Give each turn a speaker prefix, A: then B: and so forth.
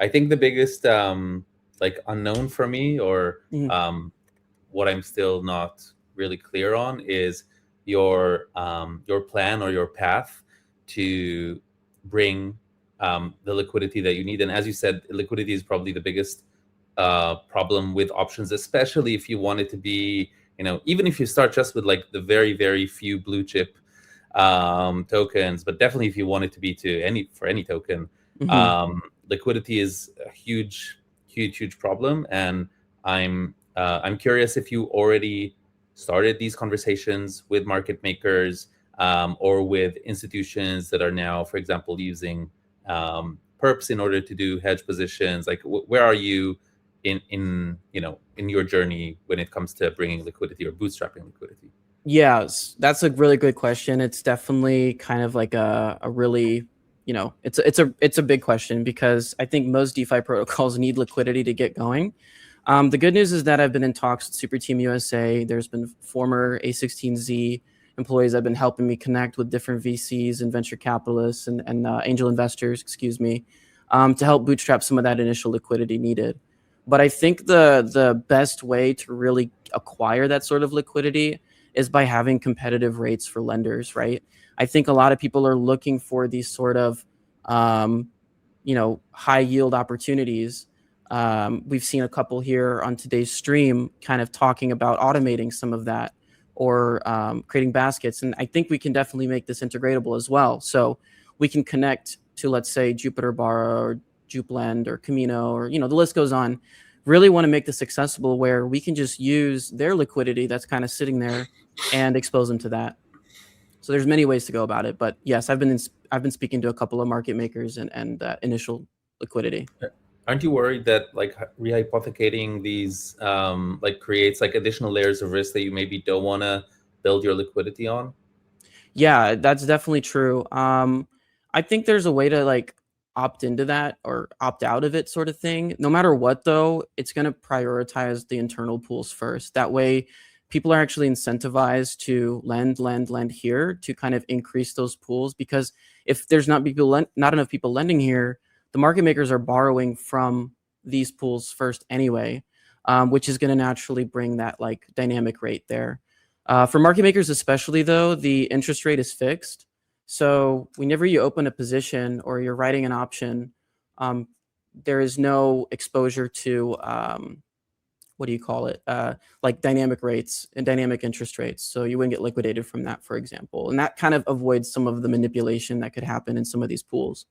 A: I think the biggest like unknown for me, or
B: Mhm.
A: what I'm still not really clear on, is your plan or your path to bring the liquidity that you need. And as you said, liquidity is probably the biggest problem with options, especially if you want it to be, even if you start just with like the very, very few blue chip tokens, but definitely if you want it to be for any token,
B: Mhm.
A: um, liquidity is a huge, huge, huge problem. And I'm curious if you already started these conversations with market makers, or with institutions that are now, for example, using perps in order to do hedge positions. Like, where are you in your journey when it comes to bringing liquidity or bootstrapping liquidity?
B: Yeah, that's a really good question. It's definitely kind of like a really, it's a big question because I think most DeFi protocols need liquidity to get going. The good news is that I've been in talks with Superteam USA. There's been former A16Z employees that have been helping me connect with different VCs and venture capitalists and angel investors, excuse me, to help bootstrap some of that initial liquidity needed. But I think the best way to really acquire that sort of liquidity is by having competitive rates for lenders, right? I think a lot of people are looking for these sort of high yield opportunities. We've seen a couple here on today's stream kind of talking about automating some of that, or creating baskets. And I think we can definitely make this integratable as well. So we can connect to, let's say, Jupiter Bar or JupLend or Kamino, or, the list goes on. Really want to make this accessible where we can just use their liquidity that's kind of sitting there and expose them to that. So there's many ways to go about it, but yes, I've been speaking to a couple of market makers and initial liquidity.
A: Aren't you worried that like rehypothecating these like creates like additional layers of risk that you maybe don't want to build your liquidity on?
B: Yeah, that's definitely true. I think there's a way to like opt into that or opt out of it, sort of thing. No matter what, though, it's going to prioritize the internal pools first. That way, people are actually incentivized to lend here to kind of increase those pools. Because if there's not enough people lending here, the market makers are borrowing from these pools first anyway, which is going to naturally bring that like dynamic rate there. For market makers especially, though, the interest rate is fixed. So whenever you open a position or you're writing an option, um, there is no exposure to, what do you call it? Like dynamic rates and dynamic interest rates. So you wouldn't get liquidated from that, for example. And that kind of avoids some of the manipulation that could happen in some of these pools.